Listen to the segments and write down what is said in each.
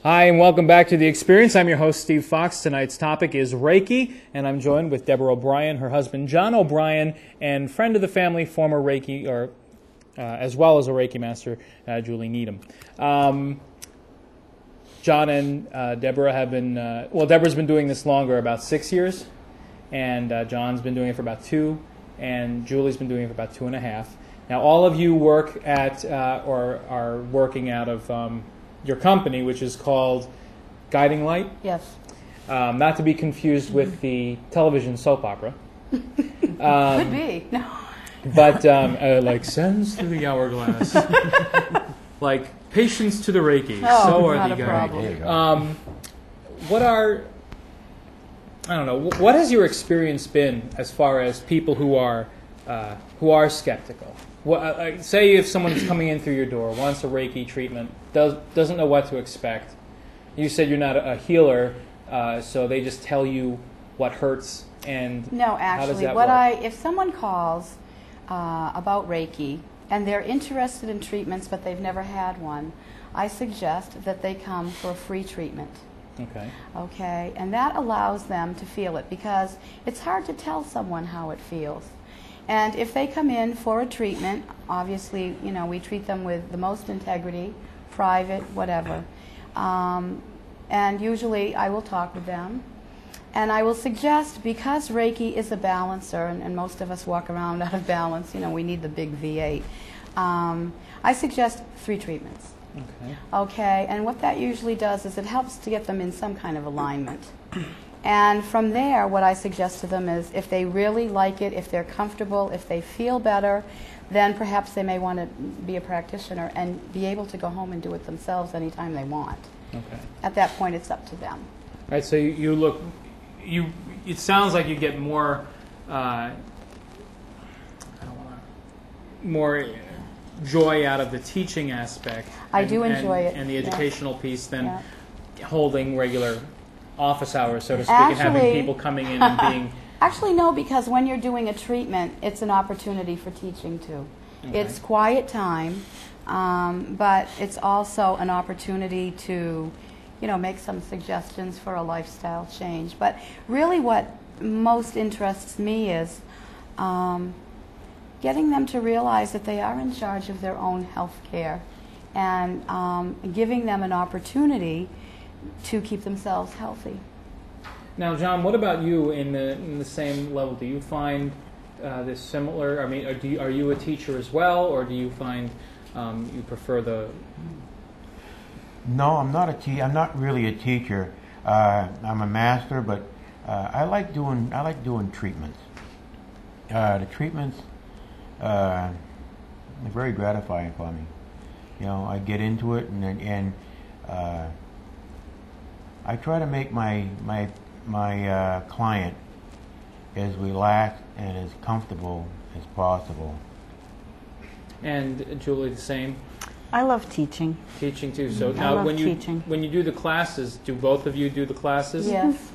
Hi, and welcome back to The Experience. I'm your host, Steve Fox. Tonight's topic is Reiki, and I'm joined with Deborah O'Brien, her husband, John O'Brien, and friend of the family, former Reiki, as well as a Reiki master, Julie Needham. John and Deborah have been, Deborah's been doing this longer, about 6 years, and John's been doing it for about 2, and Julie's been doing it for about 2.5. Now, all of you work at, or are working out of your company, which is called Guiding Light. Yes. Not to be confused with the television soap opera. Could be. No. But like sands through the hourglass, like patience to the Reiki. Oh, so are not the a guiding. problem. What has your experience been as far as people who are skeptical? Say if someone's coming in through your door, wants a Reiki treatment, doesn't know what to expect. You said you're not a healer, so they just tell you what hurts and No, actually, how does that work? if someone calls about Reiki and they're interested in treatments but they've never had one, I suggest that they come for a free treatment. Okay. Okay, and that allows them to feel it because it's hard to tell someone how it feels. And if they come in for a treatment, obviously, we treat them with the most integrity, private, whatever. And usually I will talk with them. And I will suggest, because Reiki is a balancer, and most of us walk around out of balance, we need the big V8. I suggest 3 treatments. Okay. Okay, and what that usually does is it helps to get them in some kind of alignment. And from there, what I suggest to them is if they really like it, if they're comfortable, if they feel better, then perhaps they may want to be a practitioner and be able to go home and do it themselves anytime they want. Okay. At that point, it's up to them. All right. So it sounds like you get more. More joy out of the teaching aspect. I do enjoy it. And the educational piece than Yeah. holding regular office hours, so to speak, and having Actually- people coming in and being. Actually, no, because when you're doing a treatment, it's an opportunity for teaching too. Okay. It's quiet time, but it's also an opportunity to, make some suggestions for a lifestyle change. But really what most interests me is getting them to realize that they are in charge of their own health care and giving them an opportunity to keep themselves healthy. Now, John, what about you in the same level? Do you find this similar? I mean, are you a teacher as well, or do you find you prefer the? No, I'm not a teacher. I'm not really a teacher. I'm a master, but I like doing treatments. The treatments are very gratifying for me. I get into it and I try to make my client as relaxed and as comfortable as possible. And Julie, the same. I love teaching. Teaching too. So I now, love when teaching. you do the classes, do both of you do the classes? Yes.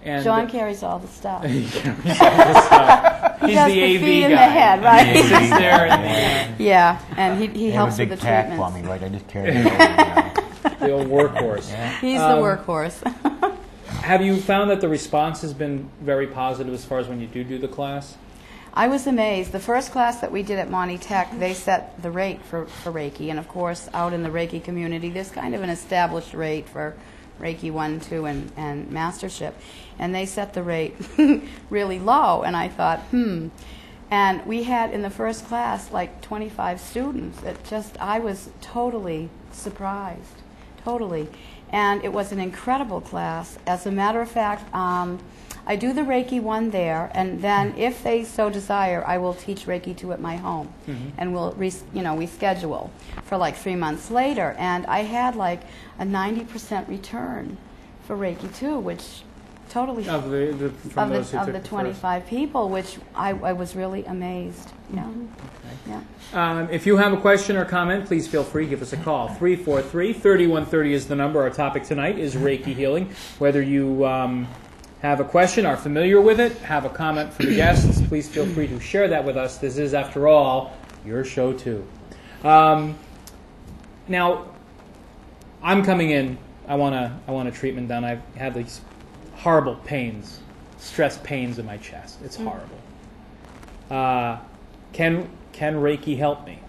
And John carries all the stuff. he carries all the stuff. He's does the the AV fee guy. in the head, right? He sits there and Yeah, and he They helps have a with big the pack treatments. for me, right? I just carry it over. the old workhorse. He's the workhorse. Have you found that the response has been very positive as far as when you do the class? I was amazed. The first class that we did at Monty Tech, they set the rate for Reiki. And, of course, out in the Reiki community, there's kind of an established rate for Reiki 1, 2, and Mastership. And they set the rate really low. And I thought, And we had in the first class like 25 students. I was totally surprised, totally. And it was an incredible class. As a matter of fact, I do the Reiki 1 there, and then if they so desire, I will teach Reiki 2 at my home. And we schedule for like 3 months later. And I had like a 90% return for Reiki 2, which totally Of the 25 people, which I was really amazed. Yeah. Okay. Yeah. If you have a question or comment, please feel free. Give us a call. 343-3130 is the number. Our topic tonight is Reiki healing. Whether you have a question, are familiar with it, have a comment for the guests, please feel free to share that with us. This is, after all, your show too. Now, I'm coming in I want a treatment done. I've had these horrible pains, stress pains in my chest. It's horrible. Can Reiki help me?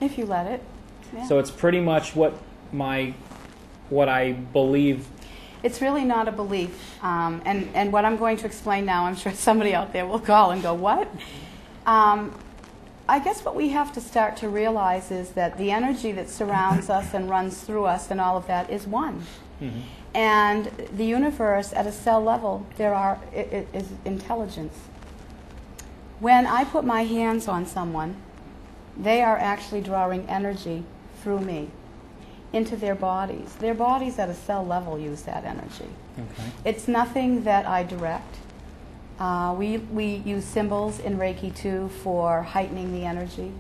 If you let it. Yeah. So it's pretty much what I believe. It's really not a belief. And what I'm going to explain now, I'm sure somebody out there will call and go, what? I guess what we have to start to realize is that the energy that surrounds us and runs through us and all of that is one. Mm-hmm. And the universe, at a cell level, it is intelligence. When I put my hands on someone, they are actually drawing energy through me into their bodies. Their bodies at a cell level use that energy. Okay. It's nothing that I direct. We use symbols in Reiki too for heightening the energy.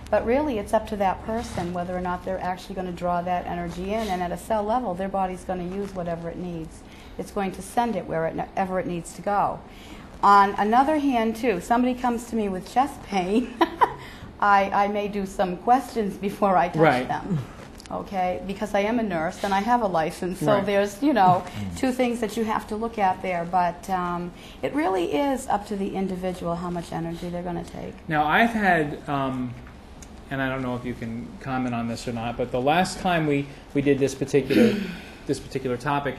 But really it's up to that person whether or not they're actually going to draw that energy in. And at a cell level, their body's going to use whatever it needs. It's going to send it wherever it needs to go. On another hand too, somebody comes to me with chest pain, I may do some questions before I touch them. Okay, because I am a nurse and I have a license, so there's, two things that you have to look at there. But it really is up to the individual how much energy they're going to take. Now, I've had, and I don't know if you can comment on this or not, but the last time we did this particular topic,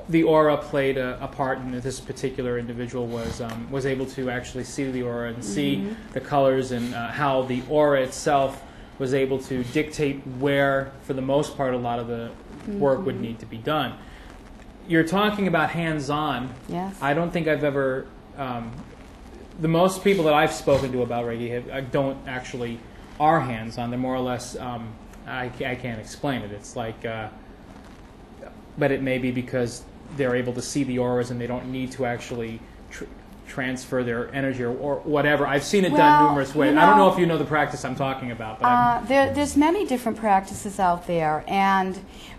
the aura played a part in it. This particular individual was able to actually see the aura and see the colors and how the aura itself was able to dictate where, for the most part, a lot of the work would need to be done. You're talking about hands-on. Yes. I don't think I've ever... the most people that I've spoken to about Reiki don't actually are hands-on. They're more or less... I can't explain it. It's like... but it may be because they're able to see the auras and they don't need to actually... transfer their energy or whatever. I've seen it done numerous ways. I don't know if you know the practice I'm talking about. But there's many different practices out there,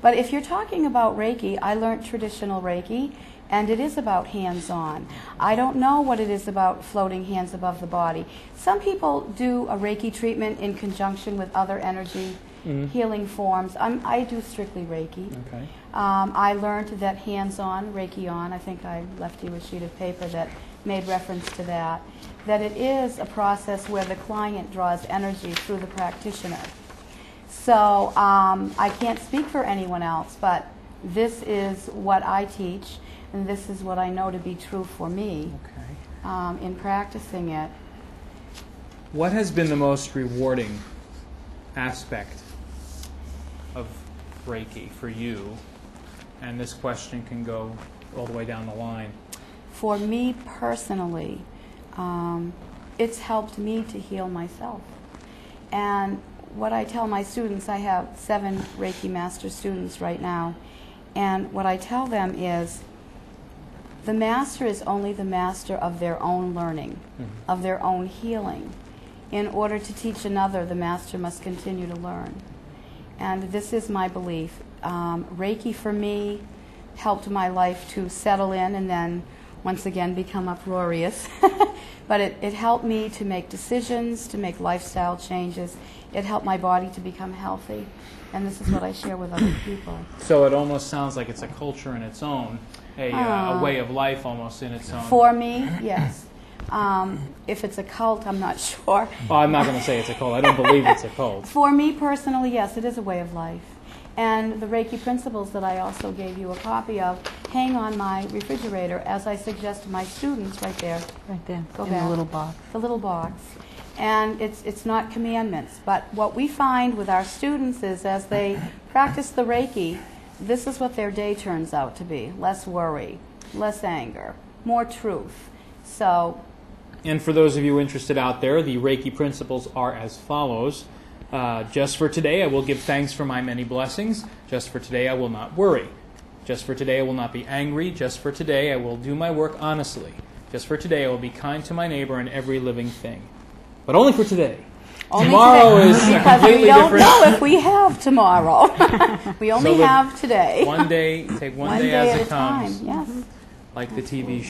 but if you're talking about Reiki, I learned traditional Reiki, and it is about hands-on. I don't know what it is about floating hands above the body. Some people do a Reiki treatment in conjunction with other energy healing forms. I do strictly Reiki. Okay. I learned that hands-on, Reiki on, I think I left you a sheet of paper that made reference to that it is a process where the client draws energy through the practitioner. So I can't speak for anyone else, but this is what I teach, and this is what I know to be true for me in practicing it. What has been the most rewarding aspect of Reiki for you? And this question can go all the way down the line. For me personally, it's helped me to heal myself. And what I tell my students, I have 7 Reiki Master students right now, and what I tell them is the master is only the master of their own learning, of their own healing. In order to teach another, the master must continue to learn. And this is my belief. Reiki for me helped my life to settle in and then once again become uproarious. But it helped me to make decisions, to make lifestyle changes. It helped my body to become healthy. And this is what I share with other people. So it almost sounds like it's a culture in its own, a way of life almost in its own. For me, yes. If it's a cult, I'm not sure. Well, I'm not going to say it's a cult. I don't believe it's a cult. For me personally, yes, it is a way of life. And the Reiki principles that I also gave you a copy of hang on my refrigerator, as I suggest to my students right there. Right there, Go in back. the little box. The little box. And it's not commandments. But what we find with our students is as they practice the Reiki, this is what their day turns out to be. Less worry, less anger, more truth. So... And for those of you interested out there, the Reiki principles are as follows. Just for today, I will give thanks for my many blessings. Just for today, I will not worry. Just for today, I will not be angry. Just for today, I will do my work honestly. Just for today, I will be kind to my neighbor and every living thing. But only for today. Only tomorrow today, is because completely we don't different. know if we have tomorrow. We only have today. One day, take one day as at it a time. comes. Yes. Like the TV show.